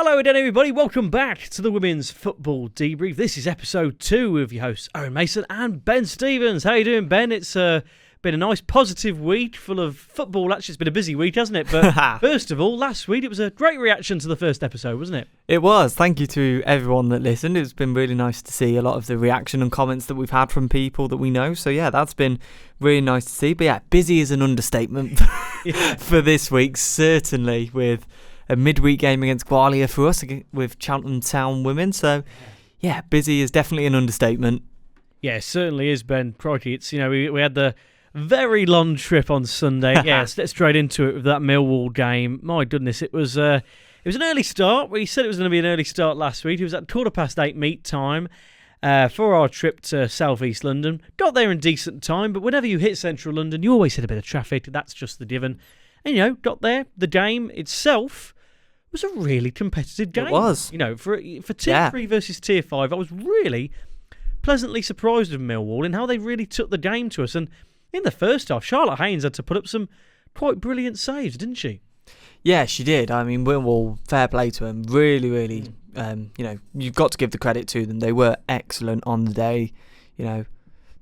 Hello again, everybody. Welcome back to the Women's Football Debrief. This is episode 2 with your hosts, Owen Mason and Ben Stevens. How you doing, Ben? It's been a nice, positive week full of football. Actually, it's been a busy week, hasn't it? But first of all, last week, it was a great reaction to the first episode, wasn't it? It was. Thank you to everyone that listened. It's been really nice to see a lot of the reaction and comments that we've had from people that we know. So, yeah, that's been really nice to see. But, yeah, busy is an understatement for this week, certainly, with a midweek game against Gwalior for us with Cheltenham Town women. So, yeah, busy is definitely an understatement. Yeah, it certainly is, Ben. Crikey, it's, we had the very long trip on Sunday. Yes, let's straight into it with that Millwall game. My goodness, it was an early start. We said it was going to be an early start last week. It was at 8:15 meet time for our trip to South East London. Got there in decent time, but whenever you hit Central London, you always hit a bit of traffic. That's just the given. And, got there. The game itself was a really competitive game. It was. For Tier 3 versus Tier 5, I was really pleasantly surprised with Millwall in how they really took the game to us. And in the first half, Charlotte Haynes had to put up some quite brilliant saves, didn't she? Yeah, she did. I mean, Millwall, fair play to them. Really, you've got to give the credit to them. They were excellent on the day.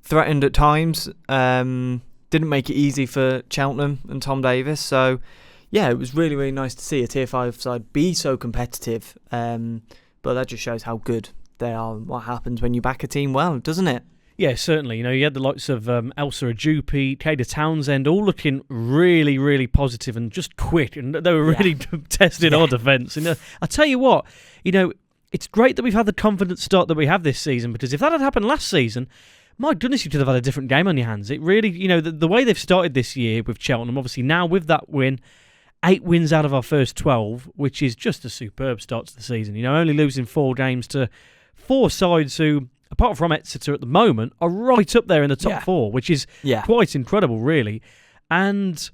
Threatened at times. Didn't make it easy for Cheltenham and Tom Davis. So, yeah, it was really, really nice to see a Tier 5 side be so competitive. But that just shows how good they are and what happens when you back a team well, doesn't it? Yeah, certainly. You had the likes of Elsa Ajupi, Kada Townsend, all looking really, really positive and just quick, and they were really testing our defence. And I tell you what, it's great that we've had the confident start that we have this season, because if that had happened last season, my goodness, you could have had a different game on your hands. It really, the way they've started this year with Cheltenham, obviously now with that win, 8 wins out of our first 12, which is just a superb start to the season. Only losing 4 games to 4 sides who, apart from Exeter at the moment, are right up there in the top 4, which is quite incredible, really. And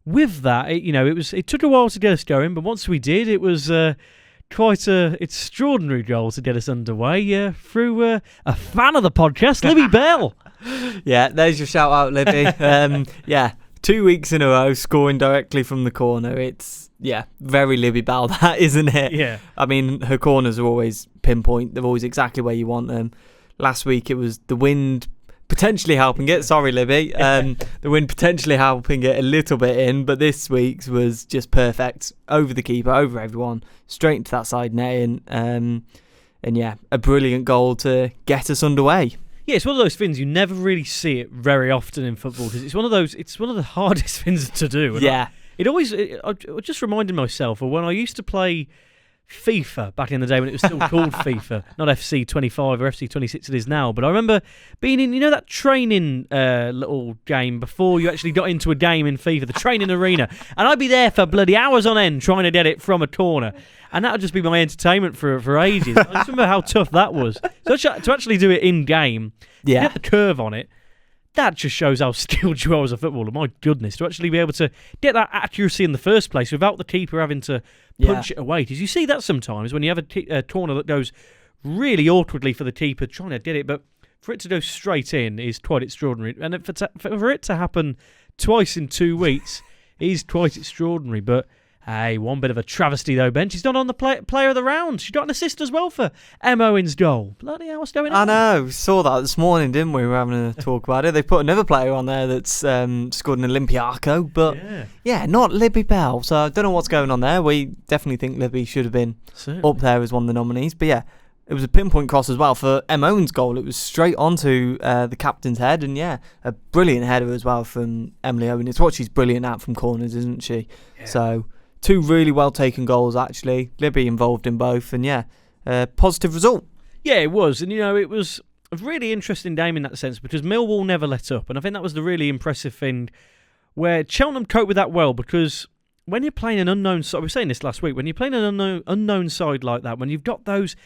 with that, it took a while to get us going, but once we did, it was quite an extraordinary goal to get us underway through a fan of the podcast, Libby Bell. Yeah, there's your shout out, Libby. 2 weeks in a row scoring directly from the corner. It's, very Libby Bell, that, isn't it? Yeah. I mean, her corners are always pinpoint. They're always exactly where you want them. Last week it was the wind potentially helping it. Sorry, Libby. The wind potentially helping it a little bit in, but this week's was just perfect. Over the keeper, over everyone, straight into that side netting. A brilliant goal to get us underway. Yeah, it's one of those things you never really see it very often in football, because it's one of the hardest things to do. And I just reminded myself of when I used to play FIFA back in the day when it was still called FIFA, not FC 25 or FC 26 it is now. But I remember being in, that training little game before you actually got into a game in FIFA, the training arena, and I'd be there for bloody hours on end trying to get it from a corner. And that would just be my entertainment for ages. I just remember how tough that was. So to actually do it in-game, get the curve on it, that just shows how skilled you are as a footballer. My goodness, to actually be able to get that accuracy in the first place without the keeper having to punch it away. Because you see that sometimes when you have a corner that goes really awkwardly for the keeper trying to get it, but for it to go straight in is quite extraordinary. And for it to happen twice in 2 weeks is quite extraordinary. But hey, one bit of a travesty though, Ben. She's not on the player of the round. She got an assist as well for Em Owen's goal. Bloody hell, what's going on? I know. We saw that this morning, didn't we? We were having a talk about it. They put another player on there that's scored an Olympiaco, but not Libby Bell. So I don't know what's going on there. We definitely think Libby should have been up there as one of the nominees. But it was a pinpoint cross as well for Em Owen's goal. It was straight onto the captain's head, and a brilliant header as well from Emily Owen. It's what she's brilliant at from corners, isn't she? Yeah. So 2 really well taken goals, actually. Libby involved in both, and positive result. Yeah, it was. And, it was a really interesting game in that sense, because Millwall never let up. And I think that was the really impressive thing, where Cheltenham coped with that well, because when you're playing an unknown side, we were saying this last week, when you're playing an unknown side like that, when you've got those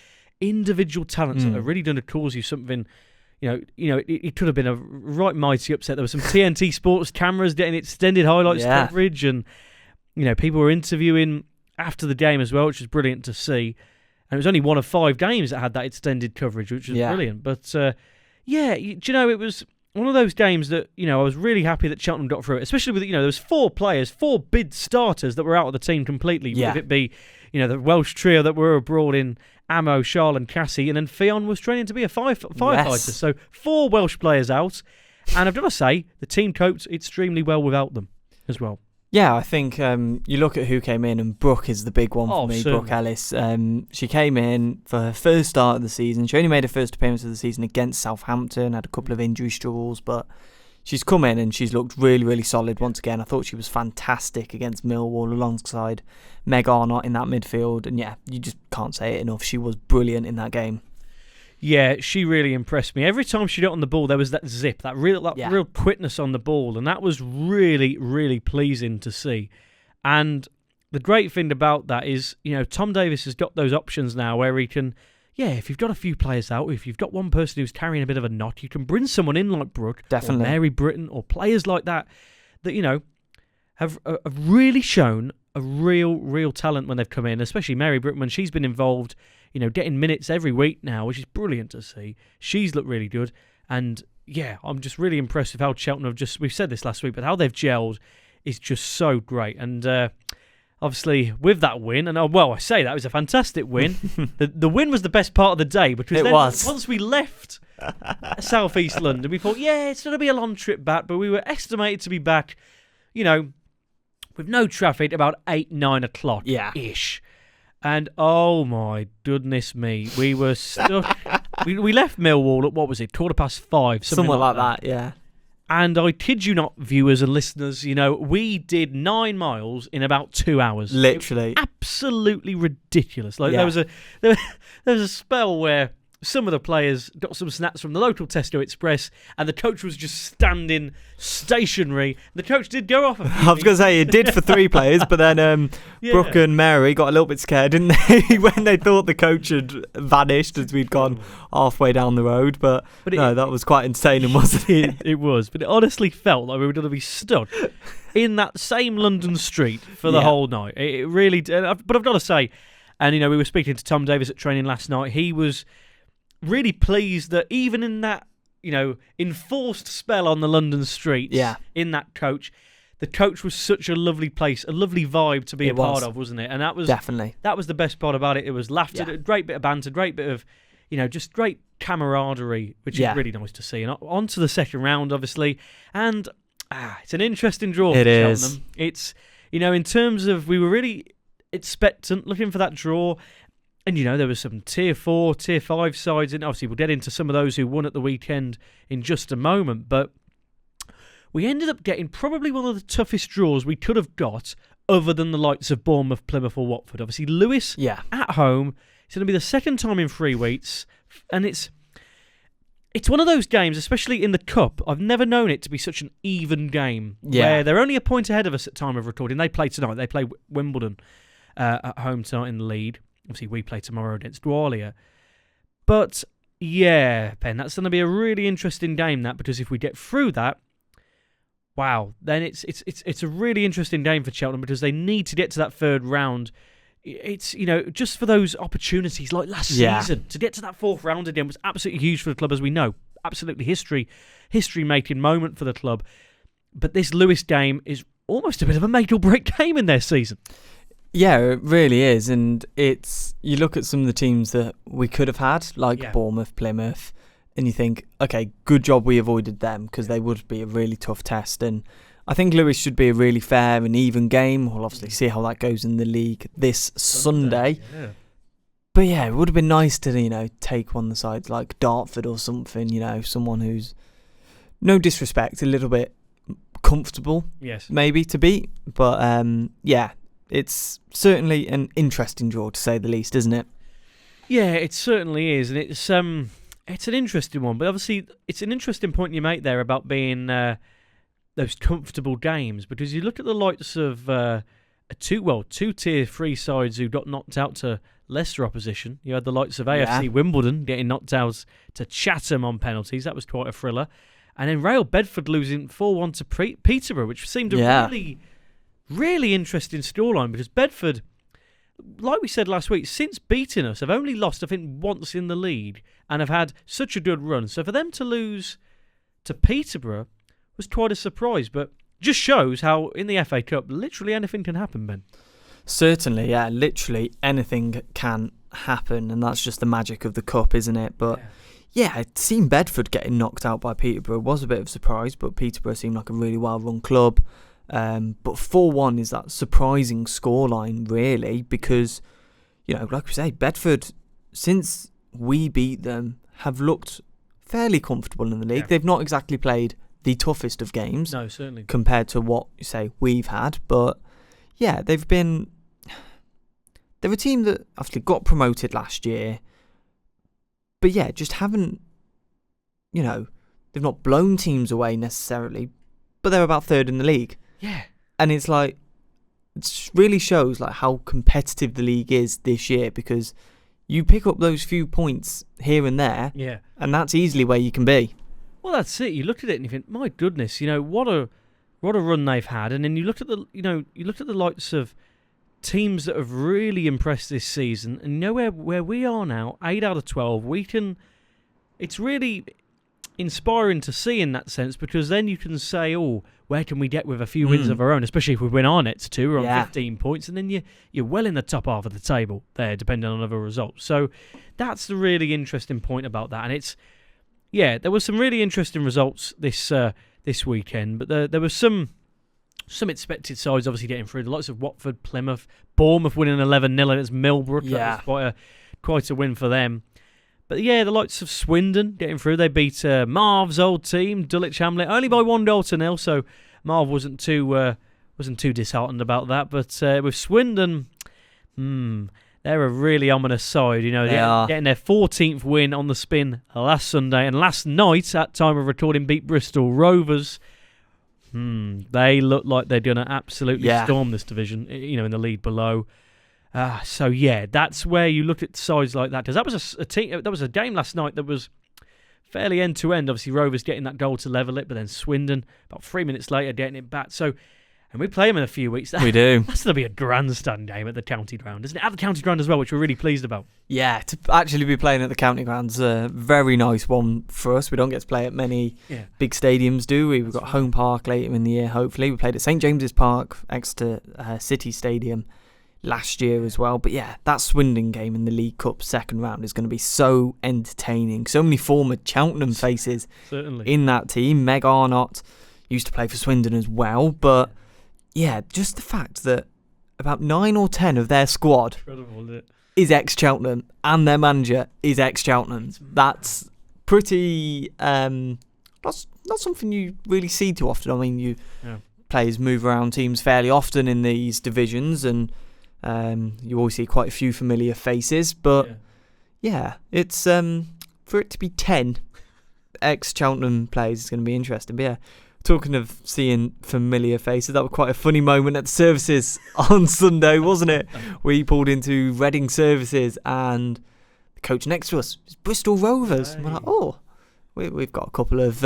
individual talents that are really going to cause you something, it could have been a right mighty upset. There was some TNT Sports cameras getting extended highlights coverage, and people were interviewing after the game as well, which was brilliant to see. And it was only one of 5 games that had that extended coverage, which was brilliant. But, it was one of those games that, I was really happy that Cheltenham got through it, especially with, there was 4 players, 4 bid starters that were out of the team completely. Yeah. Whether it be, the Welsh trio that were abroad in Amo, Charles and Cassie, and then FAWNL was training to be a firefighter. Yes. So 4 Welsh players out, and I've got to say, the team coped extremely well without them as well. Yeah, I think you look at who came in, and Brooke is the big one for me, certainly. Brooke Ellis. She came in for her first start of the season. She only made her first appearance of the season against Southampton, had a couple of injury struggles, but she's come in and she's looked really, really solid once again. I thought she was fantastic against Millwall alongside Meg Arnott in that midfield, and yeah, you just can't say it enough. She was brilliant in that game. Yeah, she really impressed me. Every time she got on the ball, there was that zip, that real quickness on the ball, and that was really, really pleasing to see. And the great thing about that is, Tom Davis has got those options now where he can, if you've got a few players out, if you've got one person who's carrying a bit of a knot, you can bring someone in like Brooke, definitely, or Mary Britton, or players like that have really shown a real talent when they've come in, especially Mary Britton when she's been involved. Getting minutes every week now, which is brilliant to see. She's looked really good. And, I'm just really impressed with how Cheltenham we've said this last week, but how they've gelled is just so great. And obviously, with that win, and I say that was a fantastic win. the win was the best part of the day, because once we left South East London, we thought, it's going to be a long trip back, but we were estimated to be back, with no traffic, about 8-9 o'clock ish. And oh my goodness me, we were stuck. we left Millwall at, 5:15, something like that. Yeah. And I kid you not, viewers and listeners, we did 9 miles in about 2 hours. Literally, absolutely ridiculous. There was a spell where some of the players got some snacks from the local Tesco Express, and the coach was just standing stationary. The coach did go off. I was going to say it did for 3 players, but then Brooke and Mary got a little bit scared, didn't they, when they thought the coach had vanished as we'd gone halfway down the road. But no, that was quite insane, wasn't it? It was, but it honestly felt like we were going to be stuck in that same London street for the whole night. It really did. But I've got to say, and we were speaking to Tom Davis at training last night. He was really pleased that even in that, enforced spell on the London streets, in that coach, the coach was such a lovely place, a lovely vibe to be part of, wasn't it? And that was definitely the best part about it. It was laughter, a great bit of banter, great bit of, just great camaraderie, which is really nice to see. And on to the second round, obviously, and it's an interesting draw for Cheltenham. It's, in terms of, we were really expectant, looking for that draw. And, there was some Tier 4, Tier 5 sides, and obviously we'll get into some of those who won at the weekend in just a moment. But we ended up getting probably one of the toughest draws we could have got, other than the likes of Bournemouth, Plymouth or Watford. Obviously, Lewis at home. It's going to be the second time in 3 weeks. And it's one of those games, especially in the Cup, I've never known it to be such an even game. Where they're only a point ahead of us at time of recording. They play tonight. They play Wimbledon at home tonight in the lead. Obviously, we play tomorrow against Dwalia. But, Ben, that's going to be a really interesting game, because if we get through that, then it's a really interesting game for Cheltenham, because they need to get to that third round. It's, just for those opportunities like last season, to get to that fourth round again was absolutely huge for the club, as we know. Absolutely history-making moment for the club. But this Lewis game is almost a bit of a make-or-break game in their season. Yeah, it really is, and you look at some of the teams that we could have had, like Bournemouth, Plymouth, and you think, okay, good job we avoided them, because they would be a really tough test. And I think Lewis should be a really fair and even game. We'll obviously see how that goes in the league this Sunday. Yeah. But it would have been nice to, take one of the sides like Dartford or something, someone who's, no disrespect, a little bit comfortable, maybe, to beat. But, it's certainly an interesting draw, to say the least, isn't it? Yeah, it certainly is, and it's an interesting one. But obviously, it's an interesting point you make there about being those comfortable games, because you look at the likes of two Tier 3 sides who got knocked out to lesser opposition. You had the likes of AFC Wimbledon getting knocked out to Chatham on penalties. That was quite a thriller. And then Real Bedford losing 4-1 to Peterborough, which seemed a really interesting scoreline, because Bedford, like we said last week, since beating us, have only lost, I think, once in the league and have had such a good run. So for them to lose to Peterborough was quite a surprise, but just shows how in the FA Cup literally anything can happen, Ben. Certainly, yeah. Literally anything can happen, and that's just the magic of the cup, isn't it? But yeah, seeing Bedford getting knocked out by Peterborough was a bit of a surprise, but Peterborough seemed like a really well-run club. But 4-1 is that surprising scoreline, really, because, like we say, Bedford, since we beat them, have looked fairly comfortable in the league. They've not exactly played the toughest of games. No, certainly. Compared to what, say, we've had. But, yeah, they're a team that obviously got promoted last year, but yeah, just haven't, they've not blown teams away necessarily, but they're about third in the league. Yeah. And it's like, it really shows like how competitive the league is this year, because you pick up those few points here and there, and that's easily where you can be. Well, that's it. You look at it and you think, my goodness, what a run they've had, and then you looked at the likes of teams that have really impressed this season, and where we are now, 8 out of 12, it's really inspiring to see in that sense, because then you can say, where can we get with a few wins of our own, especially if we win our next 2, we're on 15 points, and then you're well in the top half of the table there, depending on other results. So that's the really interesting point about that, and there were some really interesting results this weekend, but there was some expected sides obviously getting through. The likes of Watford, Plymouth, Bournemouth winning 11-0 against Millbrook. That was quite a win for them. But yeah, the likes of Swindon getting through. They beat Marv's old team, Dulwich Hamlet, only by 1-0. So Marv wasn't too disheartened about that. But with Swindon, they're a really ominous side. They're getting their 14th win on the spin last Sunday, and last night, at time of recording, beat Bristol Rovers. They look like they're going to absolutely storm this division, in the league below. That's where you look at sides like that, because that was a game last night that was fairly end to end. Obviously, Rovers getting that goal to level it, but then Swindon about 3 minutes later getting it back. So, and we play them in a few weeks. We do. That's going to be a grandstand game at the County Ground, isn't it? At the County Ground as well, which we're really pleased about. Yeah, to actually be playing at the County Ground's a very nice one for us. We don't get to play at many big stadiums, do we? We've got Home Park later in the year, hopefully. We played at St James's Park, Exeter City Stadium last year as well. But yeah, that Swindon game in the League Cup second round is going to be so entertaining. So many former Cheltenham faces in that team. Meg Arnott used to play for Swindon as well, but yeah, just the fact that about 9 or 10 of their squad is ex-Cheltenham, and their manager is ex-Cheltenham. That's pretty not something you really see too often. I mean, players move around teams fairly often in these divisions, and you always see quite a few familiar faces. But it's for it to be 10 ex-Cheltenham players is going to be interesting. But yeah, talking of seeing familiar faces, that was quite a funny moment at the services on Sunday, wasn't it? We pulled into Reading services, and the coach next to us is Bristol Rovers. And we're like, we've got a couple of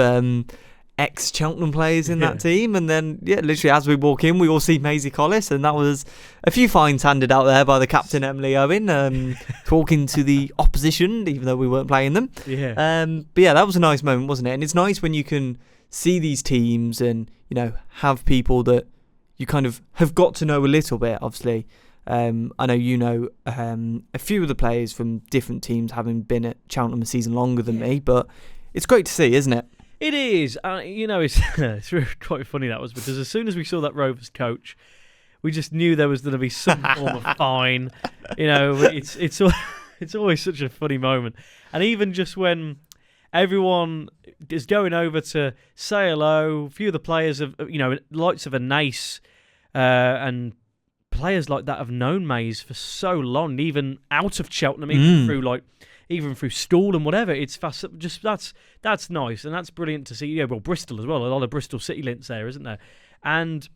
ex-Cheltenham players in that team. And then, literally as we walk in, we all see Maisie Collis, and that was a few fines handed out there by the captain, Emily Owen, talking to the opposition, even though we weren't playing them. But yeah, that was a nice moment, wasn't it? And it's nice when you can see these teams and, have people that you kind of have got to know a little bit, obviously. I know a few of the players from different teams, having been at Cheltenham a season longer than me, but it's great to see, isn't it? It is. It's really quite funny, that was, because as soon as we saw that Rovers coach, we just knew there was going to be some form of fine. It's always such a funny moment. And even just when everyone is going over to say hello, a few of the players of, likes of a Nace and players like that have known Mays for so long, even out of Cheltenham, even through Stool and whatever. It's fast. Just that's nice, and that's brilliant to see. Yeah, well, Bristol as well. A lot of Bristol City links there, isn't there? And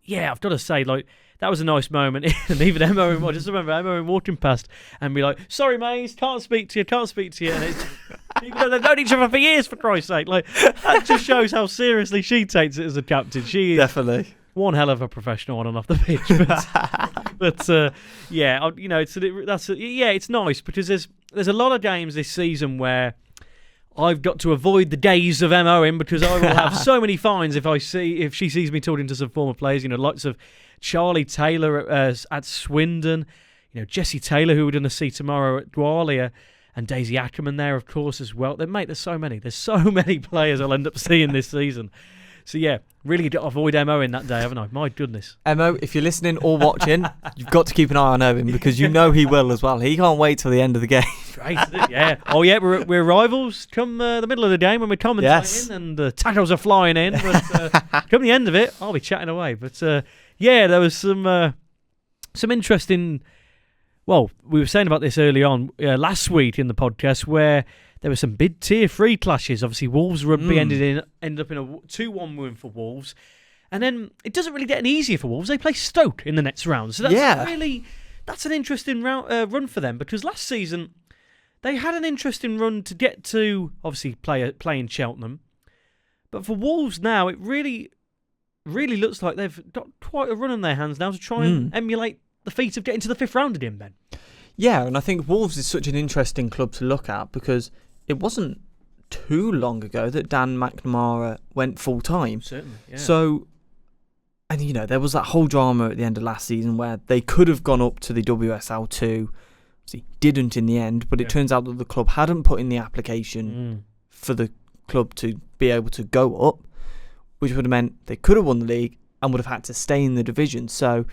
yeah, I've got to say, that was a nice moment. And even Emma, I just remember Emma walking past and be like, "Sorry, Mays, can't speak to you." And it's, even though they've known each other for years, for Christ's sake, that just shows how seriously she takes it as a captain. She is definitely one hell of a professional on and off the pitch. It's nice, because there's a lot of games this season where I've got to avoid the days of MOing because I will have so many fines if she sees me talking to some former players. Lots of Charlie Taylor at Swindon, Jessie Taylor, who we're going to see tomorrow at Gwalia, and Daisy Ackerman there, of course, as well. There's so many. There's so many players I'll end up seeing this season. So, yeah, really got to avoid Mo in that day, haven't I? My goodness. Mo, if you're listening or watching, you've got to keep an eye on Owen because you know he will as well. He can't wait till the end of the game. Great, isn't it? Yeah. Oh, yeah, we're rivals come the middle of the game when we're commentating and the tackles are flying in. But come the end of it, I'll be chatting away. But, there was some interesting... Well, we were saying about this early on last week in the podcast where... There were some big Tier 3 clashes. Obviously, Wolves Rugby ended up in a 2-1 win for Wolves. And then it doesn't really get any easier for Wolves. They play Stoke in the next round. So that's an interesting run for them because last season they had an interesting run to get to, obviously, play in Cheltenham. But for Wolves now, it really, really looks like they've got quite a run on their hands now to try and emulate the feat of getting to the 5th round again, Ben. Yeah, and I think Wolves is such an interesting club to look at because it wasn't too long ago that Dan McNamara went full-time. Certainly, yeah. So, and there was that whole drama at the end of last season where they could have gone up to the WSL2. Obviously, didn't in the end, but it turns out that the club hadn't put in the application for the club to be able to go up, which would have meant they could have won the league and would have had to stay in the division. So,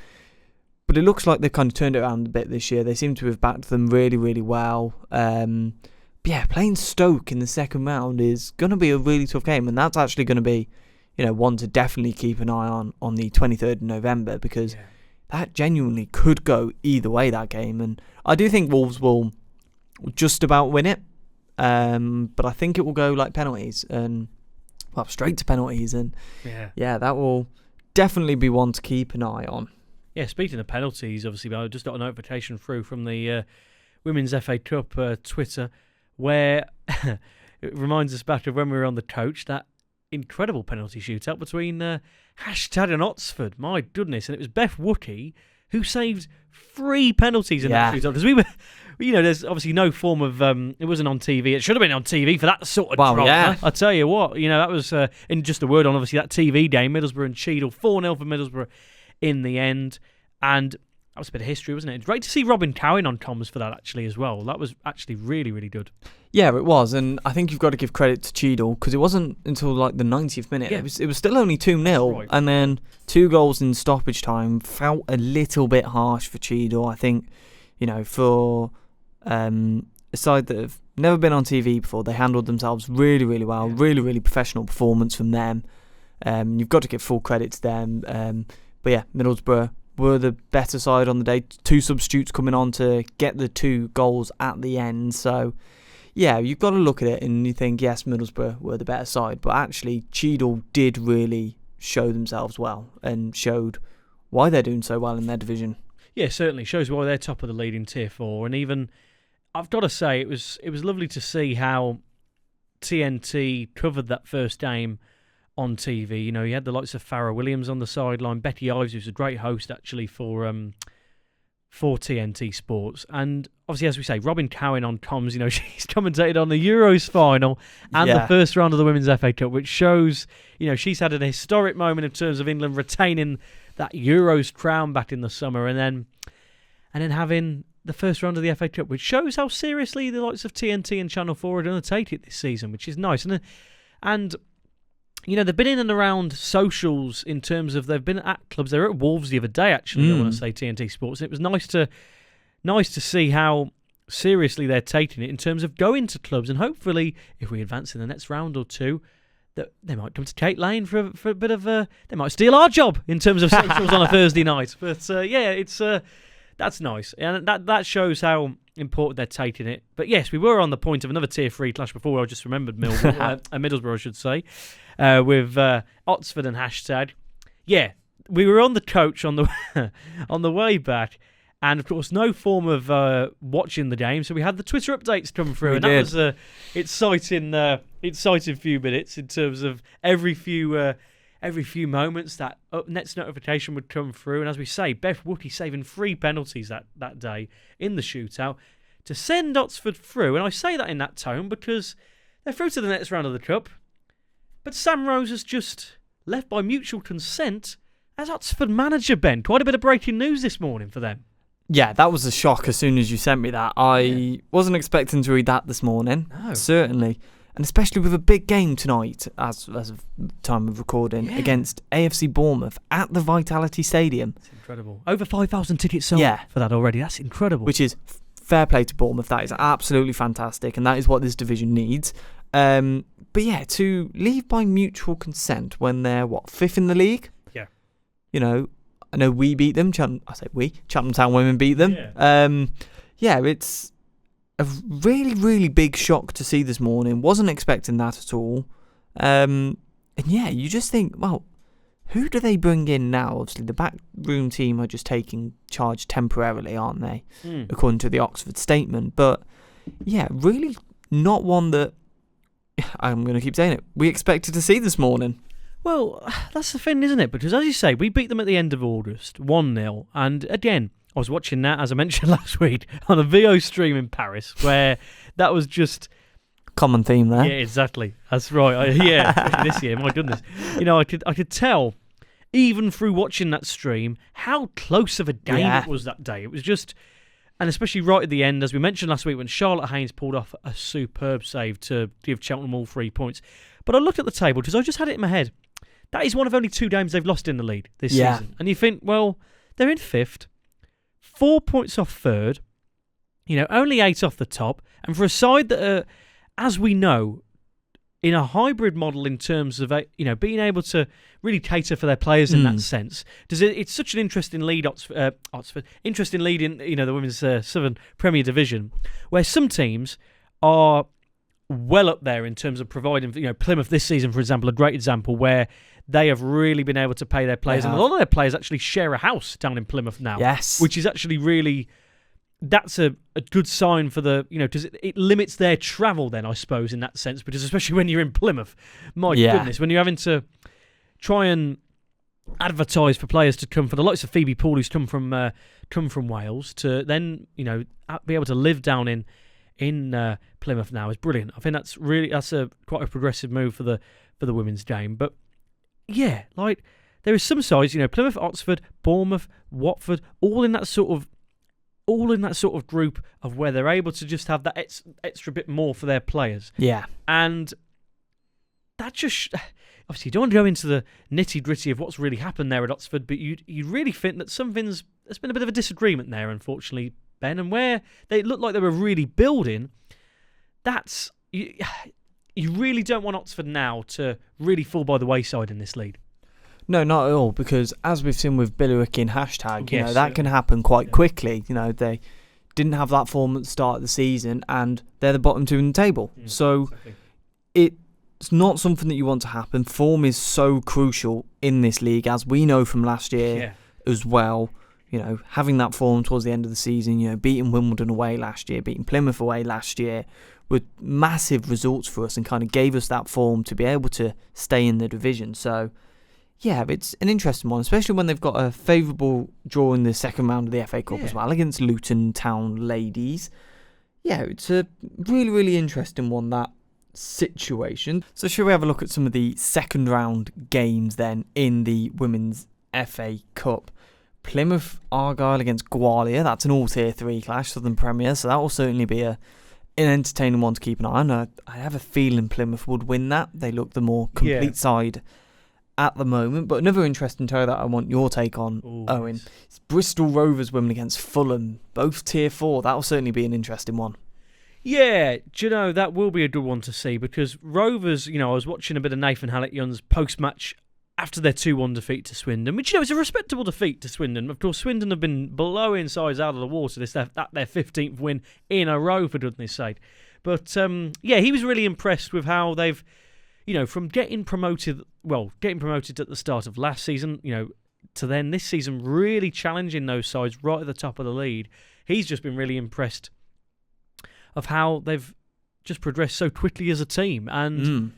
but it looks like they've kind of turned it around a bit this year. They seem to have backed them really, really well. Playing Stoke in the second round is going to be a really tough game, and that's actually going to be, one to definitely keep an eye on the 23rd of November because that genuinely could go either way, that game. And I do think Wolves will just about win it, but I think it will go like penalties and straight to penalties, and that will definitely be one to keep an eye on. Yeah, speaking of penalties, obviously, I just got a notification through from the Women's FA Cup Twitter where it reminds us back of when we were on the coach, that incredible penalty shootout between Hashtag and Oxford. My goodness. And it was Beth Wookie who saved 3 penalties in that shootout. Because we were, there's obviously no form of, it wasn't on TV. It should have been on TV for that sort of drama. Yeah. I tell you what, that was, in just a word on obviously that TV game, Middlesbrough and Cheadle, 4-0 for Middlesbrough in the end. And that was a bit of history, wasn't it? It's great to see Robin Cowan on comms for that, actually, as well. That was actually really, really good. Yeah, it was. And I think you've got to give credit to Cheadle because it wasn't until like the 90th minute. Yeah. It was still only 2-0. Right. And then 2 goals in stoppage time felt a little bit harsh for Cheadle. I think, for a side that have never been on TV before, they handled themselves really, really well. Yeah. Really, really professional performance from them. You've got to give full credit to them. But yeah, Middlesbrough were the better side on the day. 2 substitutes coming on to get the 2 goals at the end. So, yeah, you've got to look at it and you think, yes, Middlesbrough were the better side. But actually, Cheadle did really show themselves well and showed why they're doing so well in their division. Yeah, certainly. Shows why they're top of the league in Tier 4. And even, I've got to say, it was lovely to see how TNT covered that first game on TV. You had the likes of Farrah Williams on the sideline, Becky Ives, who's a great host actually for TNT Sports, and obviously, as we say, Robin Cowan on comms. She's commentated on the Euros final and the first round of the Women's FA Cup, which shows she's had an historic moment in terms of England retaining that Euros crown back in the summer, and then having the first round of the FA Cup, which shows how seriously the likes of TNT and Channel 4 are going to take it this season, which is nice. And they've been in and around socials in terms of they've been at clubs. They were at Wolves the other day, actually, I want to say, TNT Sports. And it was nice to see how seriously they're taking it in terms of going to clubs. And hopefully, if we advance in the next round or two, that they might come to Kate Lane for a bit of they might steal our job in terms of socials on a Thursday night. But it's that's nice. And that shows how important they're taking it. But yes, we were on the point of another Tier 3 clash before. I just remembered Middlesbrough, I should say. With Oxford and Hashtag. Yeah, we were on the coach on the way back, and of course no form of watching the game, so we had the Twitter updates come through, that was a exciting few minutes in terms of every few moments that next notification would come through. And as we say, Beth Wookie saving 3 penalties that day in the shootout to send Oxford through. And I say that in that tone because They're through to the next round of the Cup. But Sam Rose has just left by mutual consent as Oxford manager, Ben. Quite a bit of breaking news this morning for them. Yeah, that was a shock as soon as you sent me that. I wasn't expecting to read that this morning. No. Certainly. And especially with a big game tonight, as of time of recording, against AFC Bournemouth at the Vitality Stadium. It's incredible. Over 5,000 tickets sold for that already. That's incredible. Which is fair play to Bournemouth. That is absolutely fantastic, and that is what this division needs. But yeah, to leave by mutual consent when they're, 5th in the league? Yeah. You know, I know we beat them. Chatham Town Women beat them. Yeah. It's a really, really big shock to see this morning. Wasn't expecting that at all. And yeah, you just think, well, who do they bring in now? Obviously, the backroom team are just taking charge temporarily, aren't they? According to the Oxford statement. But yeah, really not one that, I'm going to keep saying it, we expected to see this morning. Well, that's the thing, isn't it? Because as you say, we beat them at the end of August, 1-0. And again, I was watching that, as I mentioned last week, on a VO stream in Paris, where that was just... Common theme there. Yeah, exactly. That's right. This year, my goodness. You know, I could tell, even through watching that stream, how close of a game it was that day. It was just... And especially right at the end, as we mentioned last week, when Charlotte Haynes pulled off a superb save to give Cheltenham all 3 points. But I looked at the table, because I just had it in my head. That is one of only 2 games they've lost in the league this season. And you think, well, they're in 5th. 4 points off 3rd, only 8 off the top, and for a side that are, as we know, in a hybrid model in terms of being able to really cater for their players in that sense. It's such an interesting lead, interesting lead in the women's Southern Premier Division, where some teams are well up there in terms of providing. Plymouth this season, for example, a great example where they have really been able to pay their players. And a lot of their players actually share a house down in Plymouth now. Yes. Which is actually really... That's a good sign for the... because it limits their travel then, I suppose, in that sense. Because especially when you're in Plymouth, my goodness, when you're having to try and advertise for players to come, for the likes of Phoebe Paul, who's come from Wales, to then, be able to live down in Plymouth now is brilliant. I think that's quite a progressive move for the women's game. But yeah, there is some sides, Plymouth, Oxford, Bournemouth, Watford, all in that sort of group of where they're able to just have that extra bit more for their players. Yeah. And that just... Obviously, you don't want to go into the nitty-gritty of what's really happened there at Oxford, but you really think that there's been a bit of a disagreement there, unfortunately, Ben, and where they looked like they were really building, that's... You really don't want Oxford now to really fall by the wayside in this league. No, not at all, because as we've seen with Billericay and Hashtag, that can happen quite quickly. They didn't have that form at the start of the season, and they're the bottom 2 in the table. So it's not something that you want to happen. Form is so crucial in this league, as we know from last year as well. Having that form towards the end of the season, beating Wimbledon away last year, beating Plymouth away last year, were massive results for us and kind of gave us that form to be able to stay in the division. So, yeah, it's an interesting one, especially when they've got a favourable draw in the second round of the FA Cup as well against Luton Town Ladies. Yeah, it's a really, really interesting one, that situation. So shall we have a look at some of the second round games then in the Women's FA Cup? Plymouth Argyle against Gwalia. That's an all tier 3 clash, Southern Premier, so that will certainly be an entertaining one to keep an eye on. I have a feeling Plymouth would win that. They look the more complete side at the moment. But another interesting tie that I want your take on, Owen, is Bristol Rovers women against Fulham, both tier 4. That will certainly be an interesting one. Yeah, do you know, that will be a good one to see, because Rovers, I was watching a bit of Nathan Hallett-Young's post-match after their 2-1 defeat to Swindon, which, is a respectable defeat to Swindon. Of course, Swindon have been blowing sides out of the water. This their 15th win in a row, for goodness sake. But, he was really impressed with how they've, from getting promoted at the start of last season, to then this season really challenging those sides right at the top of the league. He's just been really impressed of how they've just progressed so quickly as a team. And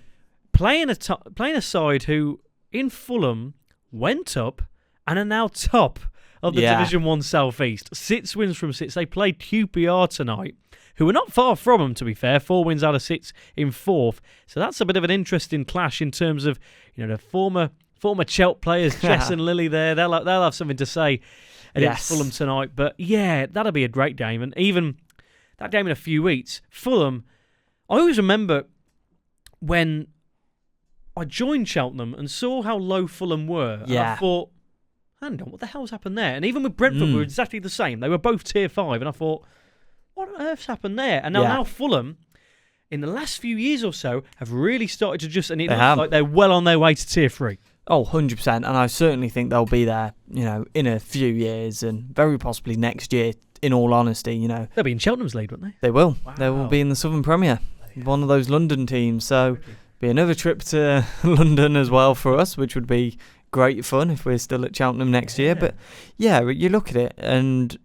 playing a side who, in Fulham, went up and are now top of the Division 1 South East. 6 wins from 6. They played QPR tonight, who are not far from them, to be fair. 4 wins out of 6 in 4th. So that's a bit of an interesting clash in terms of, the former Chelt players, Jess and Lily there. They'll have something to say against Fulham tonight. But yeah, that'll be a great game. And even that game in a few weeks, Fulham, I always remember when I joined Cheltenham and saw how low Fulham were. And I thought, hang on, what the hell's happened there? And even with Brentford, we were exactly the same. They were both Tier 5. And I thought, what on earth's happened there? And now Fulham, in the last few years or so, have really started to just, and it looks like they're well on their way to Tier 3. Oh, 100%. And I certainly think they'll be there, in a few years and very possibly next year, in all honesty, They'll be in Cheltenham's lead, won't they? They will. Wow. They will be in the Southern Premier, one of those London teams. So be another trip to London as well for us, which would be great fun if we're still at Cheltenham next year. But yeah, you look at it and,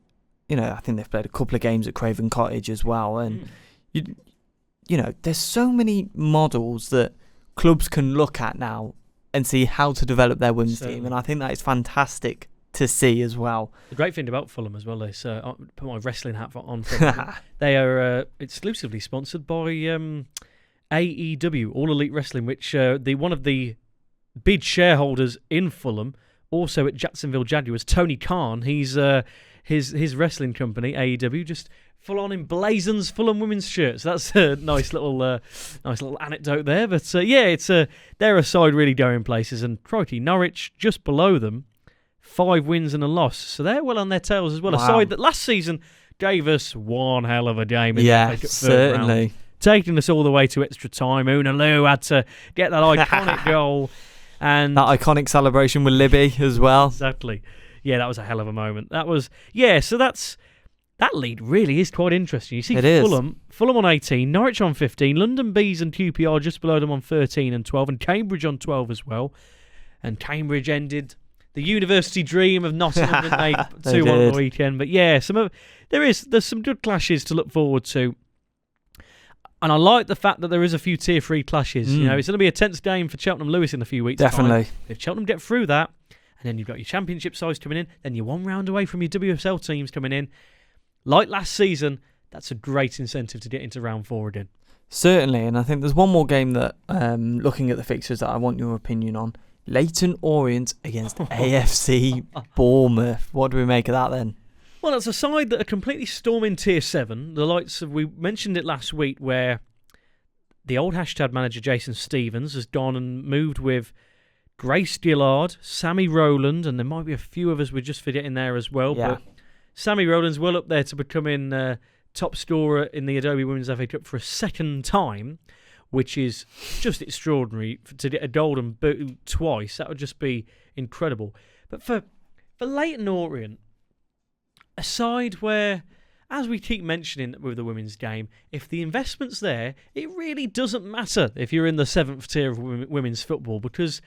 I think they've played a couple of games at Craven Cottage as well. And, there's so many models that clubs can look at now and see how to develop their women's team. And I think that is fantastic to see as well. The great thing about Fulham as well is, I'll put my wrestling hat on for them. They are exclusively sponsored by AEW, All Elite Wrestling, which one of the big shareholders in Fulham, also at Jacksonville Jaguars, Tony Khan. He's his wrestling company, AEW, just full on emblazons Fulham women's shirts. That's a nice little anecdote there. But they're a side really going places. And crikey, Norwich just below them, 5 wins and a loss. So they're well on their tails as well. Wow. A side that last season gave us one hell of a game. Certainly. Round, taking us all the way to extra time. Una Lou had to get that iconic goal. And that iconic celebration with Libby as well. Exactly. Yeah, that was a hell of a moment. So that lead really is quite interesting. You see Fulham on 18, Norwich on 15, London Bees and QPR just below them on 13 and 12, and Cambridge on 12 as well. And Cambridge ended the university dream of Nottingham, didn't they? 2-1 on the weekend. But yeah, there's some good clashes to look forward to. And I like the fact that there is a few Tier 3 clashes. It's going to be a tense game for Cheltenham Lewis in a few weeks' Definitely. time. If Cheltenham get through that, and then you've got your Championship sides coming in, then you're one round away from your WSL teams coming in. Like last season, that's a great incentive to get into round 4 again. Certainly, and I think there's one more game that, looking at the fixtures, that I want your opinion on. Leyton Orient against AFC Bournemouth. What do we make of that then? Well, it's a side that are completely storming Tier 7. The likes of, we mentioned it last week, where the old hashtag manager Jason Stevens has gone and moved with Grace Gillard, Sammy Rowland, and there might be a few of us we're just forgetting there as well. Yeah. But Sammy Rowland's well up there to becoming top scorer in the Adobe Women's FA Cup for a second time, which is just extraordinary. To get a golden boot twice, that would just be incredible. But for Leyton Orient, a side where, as we keep mentioning with the women's game, if the investment's there, it really doesn't matter if you're in the 7th tier of women's football, because,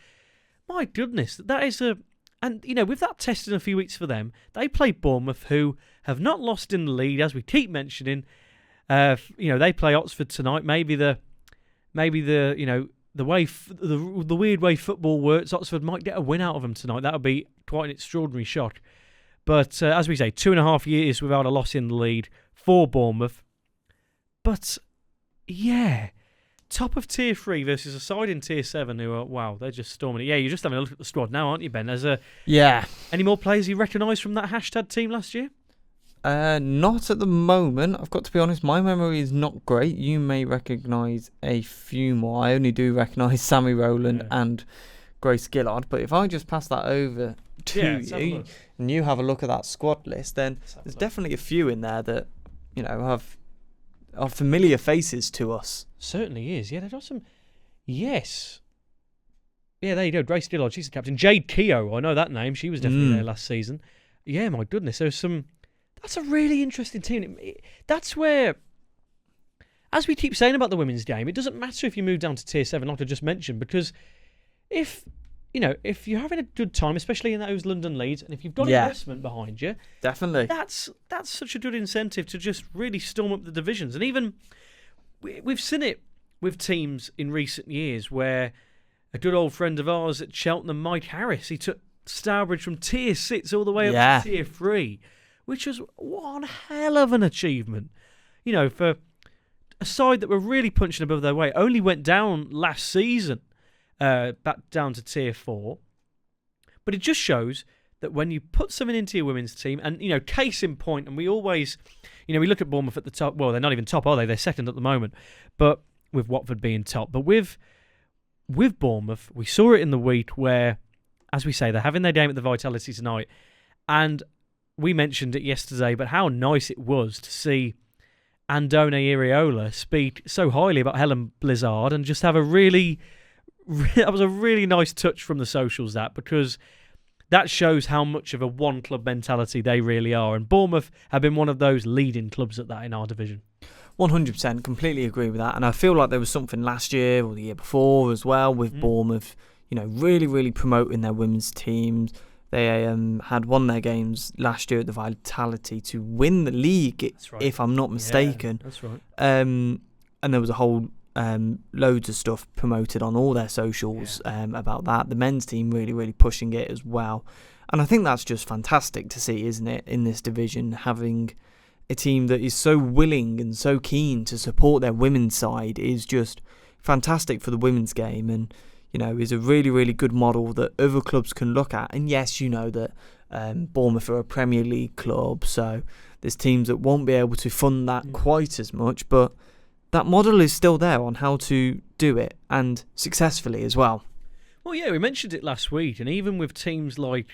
my goodness, that is a... And, with that test in a few weeks for them, they play Bournemouth, who have not lost in the lead, as we keep mentioning. They play Oxford tonight. Maybe the way the weird way football works, Oxford might get a win out of them tonight. That would be quite an extraordinary shock. But as we say, 2.5 years without a loss in the lead for Bournemouth. But yeah, top of Tier 3 versus a side in Tier 7 who are, wow, they're just storming it. Yeah, you're just having a look at the squad now, aren't you, Ben? Any more players you recognise from that hashtag team last year? Not at the moment. I've got to be honest, my memory is not great. You may recognise a few more. I only do recognise Sammy Rowland and Grace Gillard. But if I just pass that over to you and you have a look at that squad list, then there's definitely a few in there that, are familiar faces to us. Certainly is. Yeah, they've got some... Yes. Yeah, there you go. Grace Gillard, she's the captain. Jade Keogh, I know that name. She was definitely there last season. Yeah, my goodness. There's some... That's a really interesting team. That's where, as we keep saying about the women's game, it doesn't matter if you move down to Tier 7, like I just mentioned, because if you're having a good time, especially in those London leads, and if you've got investment behind you, definitely, that's such a good incentive to just really storm up the divisions. And even we've seen it with teams in recent years where a good old friend of ours at Cheltenham, Mike Harris, he took Stourbridge from tier 6 all the way up to tier 3, which was one hell of an achievement. You know, for a side that were really punching above their weight, only went down last season, back down to tier 4. But it just shows that when you put something into your women's team, and, you know, case in point, and we always, you know, we look at Bournemouth at the top. Well, they're not even top, are they? They're second at the moment. But with Watford being top. But with Bournemouth, we saw it in the week where, as we say, they're having their game at the Vitality tonight. And we mentioned it yesterday, but how nice it was to see Andone Iraola speak so highly about Helen Blizzard and just have a really, that was a really nice touch from the socials, because that shows how much of a one-club mentality they really are. And Bournemouth have been one of those leading clubs at that in our division. 100%, completely agree with that. And I feel like there was something last year or the year before as well with Bournemouth, you know, really, really promoting their women's teams. They had won their games last year at the Vitality to win the league, if I'm not mistaken. Yeah, that's right. And there was a whole loads of stuff promoted on all their socials about that. The men's team really, really pushing it as well. And I think that's just fantastic to see, isn't it, in this division, having a team that is so willing and so keen to support their women's side is just fantastic for the women's game, and, you know, is a really, really good model that other clubs can look at. And yes, you know that Bournemouth are a Premier League club, so there's teams that won't be able to fund that quite as much, but that model is still there on how to do it, and successfully as well. Well, yeah, we mentioned it last week, and even with teams like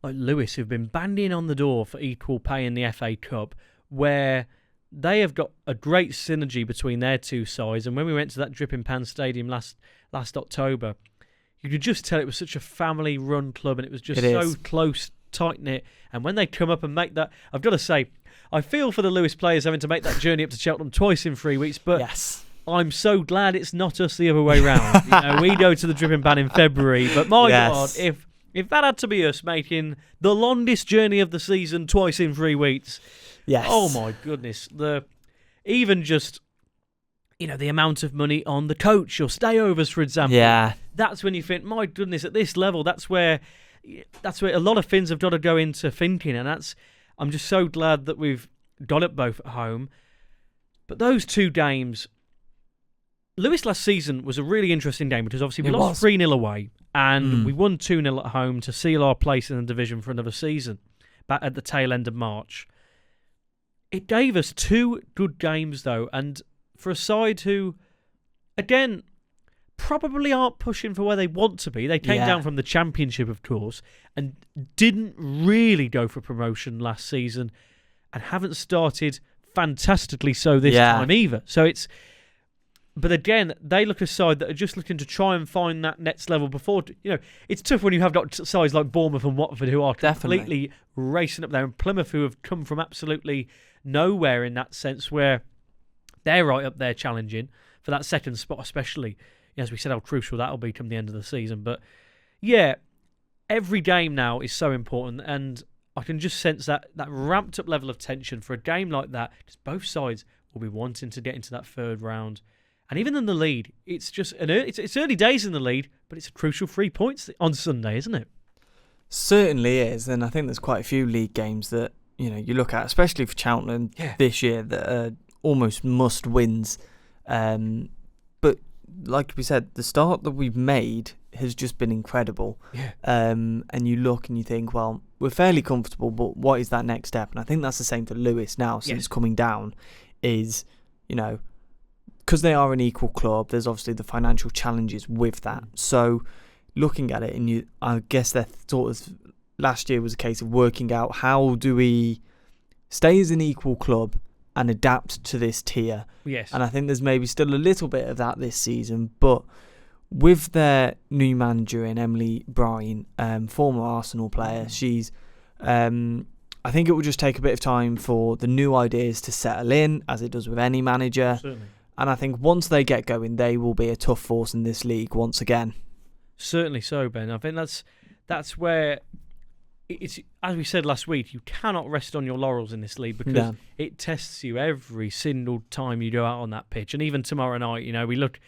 Lewis, who've been banging on the door for equal pay in the FA Cup, where they have got a great synergy between their two sides. And when we went to that Dripping Pan Stadium last October, you could just tell it was such a family-run club, and it was just so close, tight-knit. And when they come up and make that, I've got to say, I feel for the Lewis players having to make that journey up to Cheltenham twice in 3 weeks, but I'm so glad it's not us the other way round. You know, we go to the Dripping Pan in February, but my God, if that had to be us making the longest journey of the season twice in 3 weeks, oh my goodness, even just, you know, the amount of money on the coach or stayovers, for example. Yeah, that's when you think, my goodness, at this level, that's where a lot of Finns have got to go into thinking, and I'm just so glad that we've got it both at home. But those two games, Lewis last season was a really interesting game, because obviously we lost 3-0 away. And we won 2-0 at home to seal our place in the division for another season, back at the tail end of March. It gave us 2 good games, though, and for a side who, again, probably aren't pushing for where they want to be. They came down from the Championship, of course, and didn't really go for promotion last season, and haven't started fantastically so this time either. So it's... But again, they look a side that are just looking to try and find that next level before. You know, it's tough when you have got sides like Bournemouth and Watford who are completely racing up there, and Plymouth who have come from absolutely nowhere in that sense, where they're right up there challenging for that second spot, especially. As we said, how crucial that'll be come the end of the season. But yeah, every game now is so important, and I can just sense that ramped up level of tension for a game like that, because both sides will be wanting to get into that third round. And even in the lead, it's just it's early days in the lead, but it's a crucial 3 points on Sunday, isn't it? Certainly is, and I think there's quite a few league games that, you know, you look at, especially for Cheltenham this year, that are almost must wins. But like we said, the start that we've made has just been incredible. And you look and you think, well, we're fairly comfortable, but what is that next step? And I think that's the same for Lewis now, since coming down, is, you know, because they are an equal club, there's obviously the financial challenges with that. So looking at it, and I guess their thought of last year was a case of working out, how do we stay as an equal club and adapt to this tier? And I think there's maybe still a little bit of that this season, but with their new manager in Emily Bryan, former Arsenal player, she's I think it will just take a bit of time for the new ideas to settle in, as it does with any manager. Certainly. And I think once they get going, they will be a tough force in this league once again. Certainly so, Ben. I think that's where it's, as we said last week, you cannot rest on your laurels in this league, because it tests you every single time you go out on that pitch. And even tomorrow night, you know, we look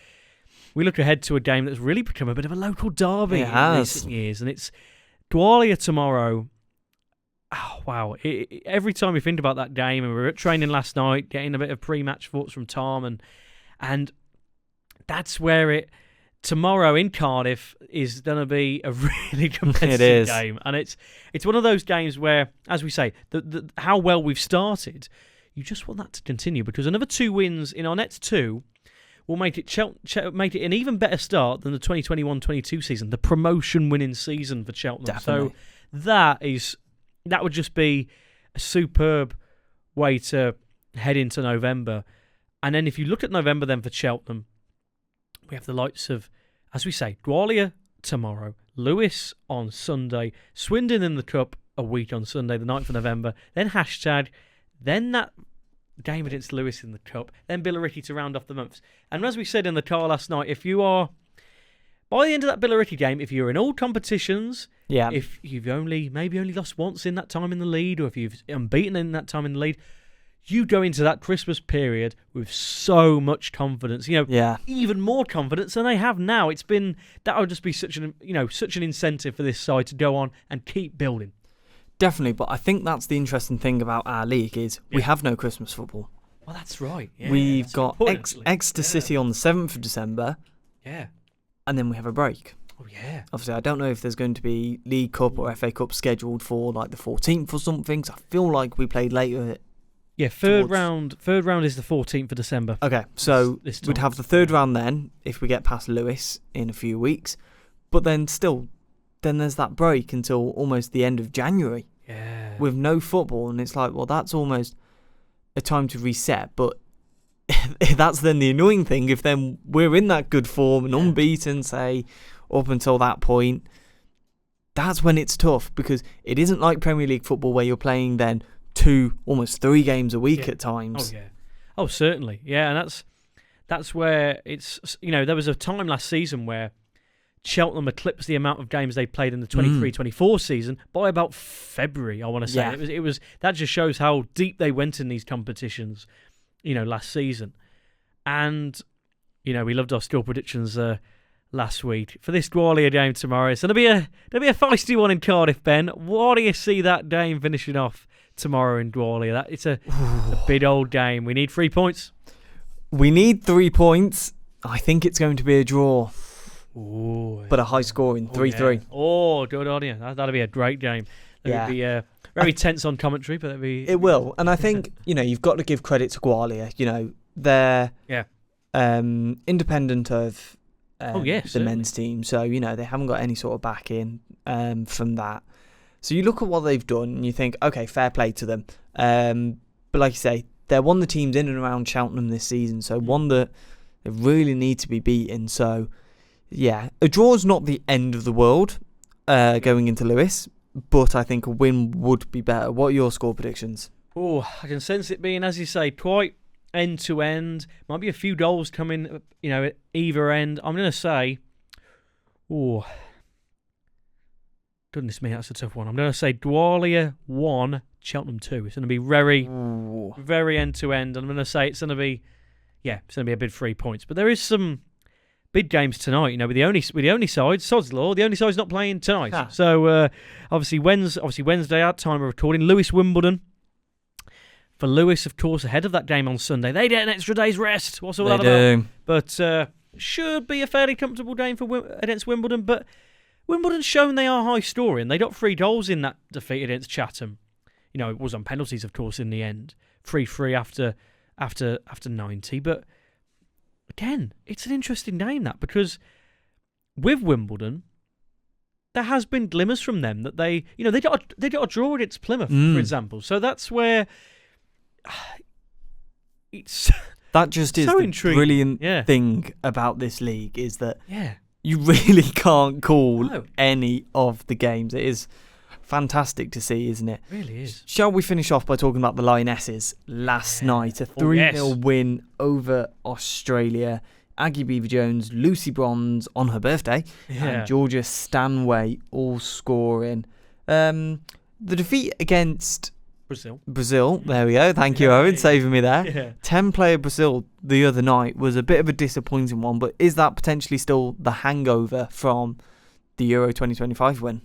ahead to a game that's really become a bit of a local derby in recent years, and it's Dwyer tomorrow. Oh, wow. Every time we think about that game, and we were at training last night, getting a bit of pre-match thoughts from Tom, and that's where tomorrow in Cardiff is going to be a really competitive game. And it's one of those games where, as we say, how well we've started, you just want that to continue, because another 2 wins in our next 2 will make it an even better start than the 2021-22 season, the promotion-winning season for Cheltenham. Definitely. So that would just be a superb way to head into November. And then if you look at November then for Cheltenham, we have the likes of, as we say, Dwyer tomorrow, Lewis on Sunday, Swindon in the Cup a week on Sunday, the 9th of November, then #, then that game against Lewis in the Cup, then Billericay to round off the months. And as we said in the car last night, if you are, by the end of that Billericay game, if you're in all competitions, if you've maybe only lost once in that time in the lead, or if you've unbeaten in that time in the lead, you go into that Christmas period with so much confidence. Even more confidence than they have now. That would just be such an incentive for this side to go on and keep building. Definitely, but I think that's the interesting thing about our league is we have no Christmas football. Well, that's right. Yeah, We've got Exeter City on the 7th of December. Yeah. And then we have a break. Oh, yeah. Obviously, I don't know if there's going to be League Cup or FA Cup scheduled for like the 14th or something. So I feel like we played later. Yeah, third round is the 14th of December. Okay, so we'd have the third round then if we get past Lewis in a few weeks. But then there's that break until almost the end of January. Yeah. With no football, and it's like, well, that's almost a time to reset. But that's then the annoying thing. If then we're in that good form and unbeaten, say, up until that point, that's when it's tough, because it isn't like Premier League football where you're playing then 2, almost 3 games a week at times. Oh, yeah. Oh, certainly. Yeah, and that's where it's, there was a time last season where Cheltenham eclipsed the amount of games they played in the 23-24 season by about February, I want to say. Yeah. It was that just shows how deep they went in these competitions, last season. And, we loved our score predictions last week. For this Dwyer game tomorrow, it's going to be a feisty one in Cardiff, Ben. What do you see that game finishing off tomorrow in Dwyer? It's a big old game. We need 3 points. We need 3 points. I think it's going to be a draw. Ooh, but a high scoring 3-3. Yeah. Oh, good on you. That'll be a great game. It'll be very tense on commentary, but it will. And I think you've got to give credit to Dwyer. They're independent of the men's team, so they haven't got any sort of backing from that. So you look at what they've done and you think, okay, fair play to them. But like you say, they're one of the teams in and around Cheltenham this season, so one that they really need to be beaten. So. Yeah, a draw is not the end of the world going into Lewis, but I think a win would be better. What are your score predictions? Oh, I can sense it being, as you say, quite end-to-end. Might be a few goals coming, at either end. I'm going to say, goodness me, that's a tough one. I'm going to say Dwyer 1, Cheltenham 2. It's going to be very, very end-to-end. I'm going to say it's going to be a big 3 points. But there is some big games tonight, with the only side, Sod's Law, the only side's not playing tonight. So obviously Wednesday, our time of recording, Lewis-Wimbledon. For Lewis, of course, ahead of that game on Sunday, they get an extra day's rest. What's all that about? But should be a fairly comfortable game against Wimbledon. But Wimbledon's shown they are high scoring. They got 3 goals in that defeat against Chatham. It was on penalties, of course, in the end. 3-3 after 90, but. Again, it's an interesting game, that, because with Wimbledon, there has been glimmers from them that they got a draw against Plymouth, for example. So that's where it's that just is so the brilliant thing about this league is that you really can't call any of the games. It is fantastic to see, isn't it? It really is. Shall we finish off by talking about the Lionesses last night? A 3-0 win over Australia. Aggie Beaver-Jones, Lucy Bronze on her birthday, and Georgia Stanway all scoring. The defeat against Brazil, there we go. Thank you, Owen, saving me there. Yeah. 10-player Brazil the other night was a bit of a disappointing one, but is that potentially still the hangover from the Euro 2025 win?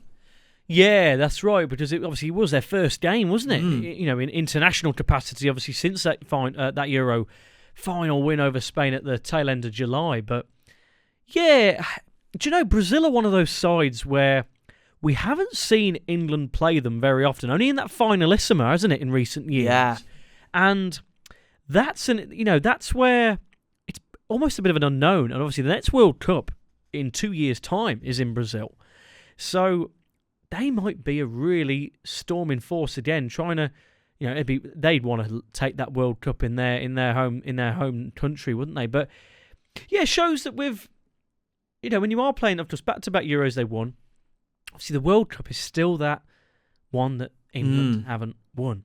Yeah, that's right, because it obviously was their first game, wasn't it? In international capacity, obviously, since that Euro final win over Spain at the tail end of July. But, yeah, do you know, Brazil are one of those sides where we haven't seen England play them very often, only in that finalissima, hasn't it, in recent years? Yeah. And that's where it's almost a bit of an unknown. And obviously, the next World Cup in 2 years' time is in Brazil. So they might be a really storming force again, trying to, they'd want to take that World Cup in their home country, wouldn't they? But yeah, it shows that when you are playing, of course, back-to-back Euros they won. Obviously, the World Cup is still that one that England haven't won,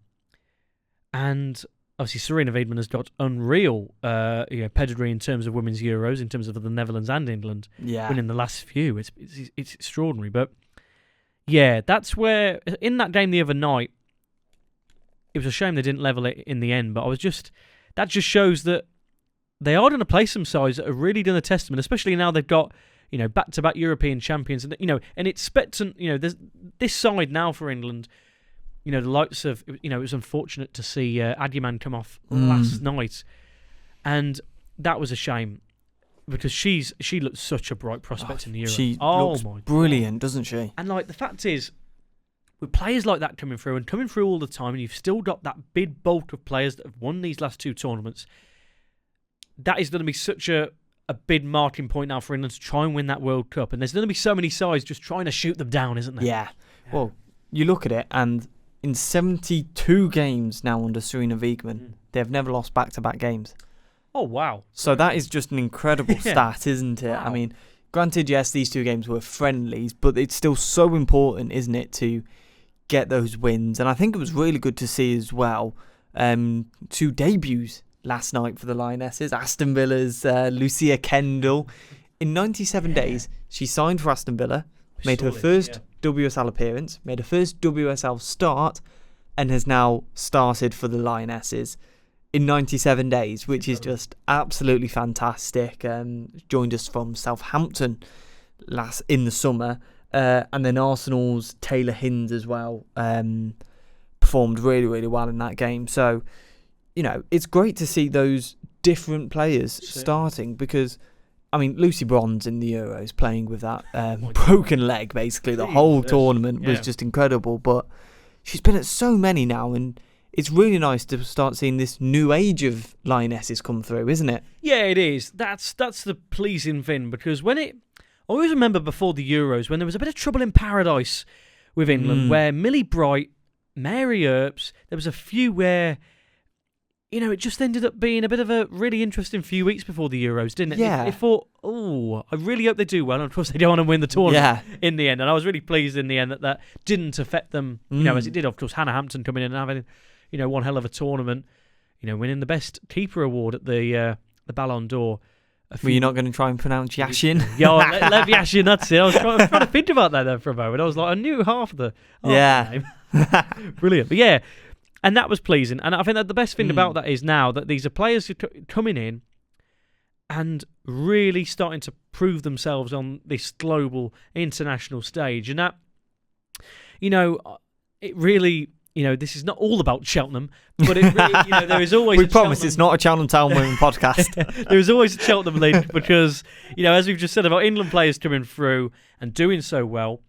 and obviously Serena Wiedmann has got unreal pedigree in terms of women's Euros, in terms of the Netherlands and England winning the last few. It's extraordinary, but. Yeah, that's where, in that game the other night, it was a shame they didn't level it in the end, but that just shows that they are going to play some sides that are really doing the testament, especially now they've got, back-to-back European champions, and and it's expectant, there's this side now for England, the likes of, it was unfortunate to see Adyaman come off last night, and that was a shame. Because she looks such a bright prospect in the Euro. She looks brilliant, doesn't she? And the fact is, with players like that coming through all the time, and you've still got that big bulk of players that have won these last two tournaments, that is going to be such a big marking point now for England to try and win that World Cup. And there's going to be so many sides just trying to shoot them down, isn't there? Yeah. Well, you look at it, and in 72 games now under Serena Wiedmann, they have never lost back-to-back games. Oh, wow. So that is just an incredible stat, isn't it? Wow. I mean, granted, yes, these two games were friendlies, but it's still so important, isn't it, to get those wins? And I think it was really good to see as well two debuts last night for the Lionesses. Aston Villa's Lucia Kendall. In 97 days, she signed for Aston Villa, made her first WSL appearance, made her first WSL start, and has now started for the Lionesses in 97 days, which is just absolutely fantastic. Joined us from Southampton in the summer. And then Arsenal's Taylor Hinds as well performed really, really well in that game. So, it's great to see those different players starting because, I mean, Lucy Bronze in the Euros playing with that broken leg, basically. The whole tournament was just incredible. But she's been at so many now, and it's really nice to start seeing this new age of Lionesses come through, isn't it? Yeah, it is. That's the pleasing thing, because I always remember before the Euros when there was a bit of trouble in paradise with England, where Millie Bright, Mary Earps, there was a few where, it just ended up being a bit of a really interesting few weeks before the Euros, didn't it? Yeah. They thought, I really hope they do well. And of course, they don't want to win the tournament in the end. And I was really pleased in the end that didn't affect them, as it did, of course, Hannah Hampton coming in and having one hell of a tournament, winning the best keeper award at the Ballon d'Or. Were you not going to try and pronounce Yashin? Lev Yashin, that's it. I was trying to think about that there for a moment. I was like, I knew half of the name. Brilliant. But yeah, and that was pleasing. And I think that the best thing about that is now that these are players who coming in and really starting to prove themselves on this global international stage. And that, it really... this is not all about Cheltenham, but it really, there is always. We promise it's not a Cheltenham Town Women podcast. There is always a Cheltenham link because, as we've just said about England players coming through and doing so well.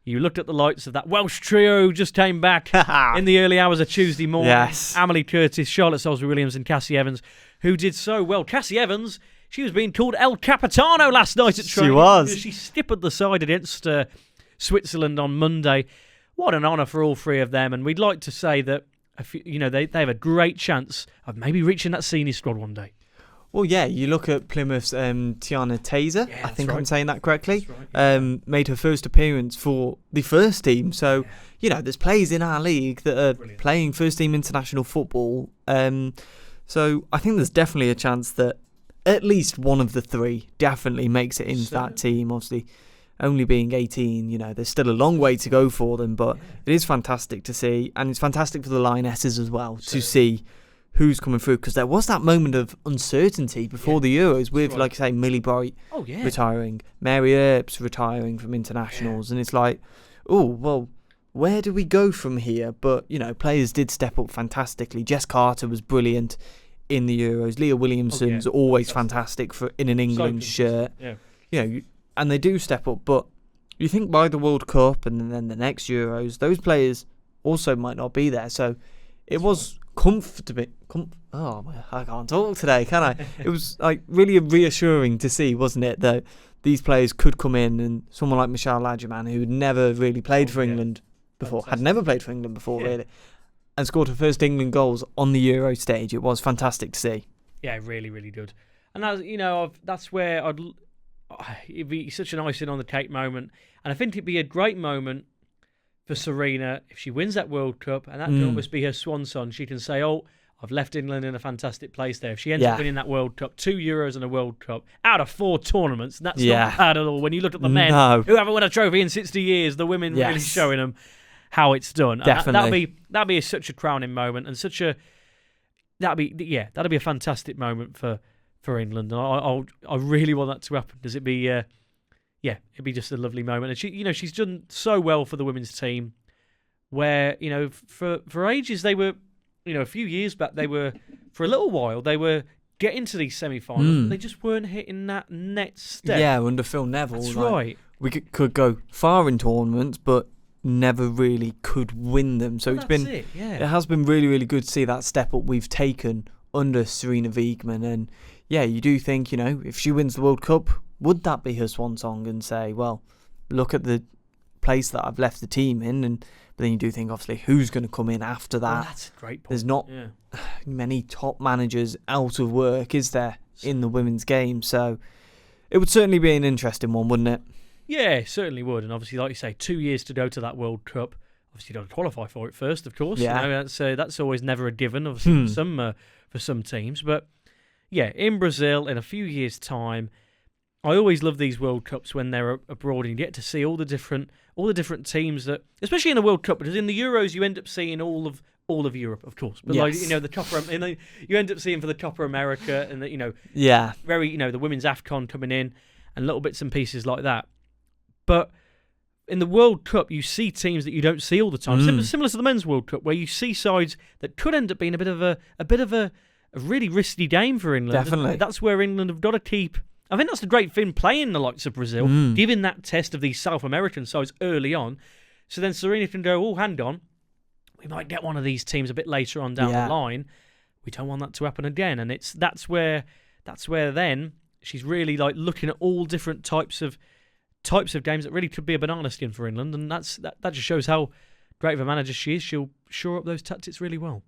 You looked at the likes of that Welsh trio who just came back in the early hours of Tuesday morning. Yes. Amelie Curtis, Charlotte Salisbury-Williams, and Cassie Evans, who did so well. Cassie Evans, she was being called El Capitano last night at training. She was. She stippled the side against Switzerland on Monday. What an honour for all three of them, and we'd like to say that they have a great chance of maybe reaching that senior squad one day. Well, yeah, you look at Plymouth's Tiana Taser, I think I'm saying that correctly, made her first appearance for the first team. So, there's players in our league that are playing first team international football. So I think there's definitely a chance that at least one of the three definitely makes it into that team. Obviously, only being 18, there's still a long way to go for them, but it is fantastic to see, and it's fantastic for the Lionesses as well to see who's coming through, because there was that moment of uncertainty before the Euros with, like I say, Millie Bright retiring, Mary Earps retiring from internationals, and it's like, where do we go from here? But, you know, players did step up fantastically. Jess Carter was brilliant in the Euros. Leah Williamson's always fantastic in an England shirt. Yeah. You know, and they do step up. But you think by the World Cup and then the next Euros, those players also might not be there. So it was comfortable. I can't talk today, can I? It was like really reassuring to see, wasn't it, that these players could come in, and someone like Michelle Ladgerman, who had never really played for England before, really, and scored her first England goals on the Euro stage. It was fantastic to see. Yeah, really, really good. And that's where it'd be such an icing on the cake moment, and I think it'd be a great moment for Serena if she wins that World Cup, and that can almost be her swan song. She can say, "Oh, I've left England in a fantastic place there." If she ends up winning that World Cup, 2 Euros and a World Cup out of 4 tournaments, that's not bad at all. When you look at the men who haven't won a trophy in 60 years, the women really showing them how it's done. Definitely. That'd be such a crowning moment, and that'd be a fantastic moment for England. And I really want that to happen, because it'd be just a lovely moment. And she's done so well for the women's team, where for ages they were. A few years back, for a little while, they were getting to these semi-finals, but they just weren't hitting that next step. Yeah, under Phil Neville. That's right. We could go far in tournaments, but never really could win them. So it has been really, really good to see that step up we've taken under Serena Wiegmann. And yeah, you do think, if she wins the World Cup, would that be her swan song, and say, well, look at the place that I've left the team in, but then you do think, obviously, who's going to come in after that? Well, that's a great point. There's not many top managers out of work, is there, in the women's game? So it would certainly be an interesting one, wouldn't it? Yeah, it certainly would. And obviously, like you say, 2 years to go to that World Cup. Obviously, you've got to qualify for it first, of course. Yeah. That's always never a given, obviously, for some teams. But yeah, in Brazil, in a few years' time, I always love these World Cups when they're abroad and you get to see all the different teams that, especially in the World Cup, because in the Euros you end up seeing all of Europe, of course, but the Copper, you end up seeing for the Copper America and the the women's AFCON coming in and little bits and pieces like that. But in the World Cup, you see teams that you don't see all the time, similar to the men's World Cup, where you see sides that could end up being a bit of a really risky game for England. Definitely, and that's where England have got to keep. I think that's the great thing, playing the likes of Brazil, giving that test of these South American sides early on. So then Serena can go, hang on, we might get one of these teams a bit later on down the line. We don't want that to happen again. And that's where then she's really like looking at all different types of games that really could be a banana skin for England. And that just shows how great of a manager she is. She'll shore up those tactics really well.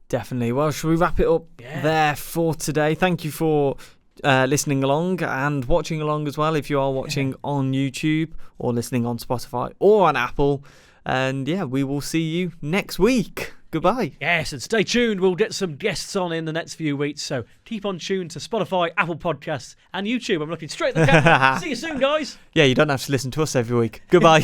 Definitely. Well, shall we wrap it up there for today? Thank you for listening along and watching along as well, if you are watching on YouTube or listening on Spotify or on Apple. And we will see you next week. Goodbye. Yes, and stay tuned. We'll get some guests on in the next few weeks, so keep on tuned to Spotify, Apple Podcasts and YouTube. I'm looking straight at the camera. See you soon, guys. Yeah, you don't have to listen to us every week. Goodbye.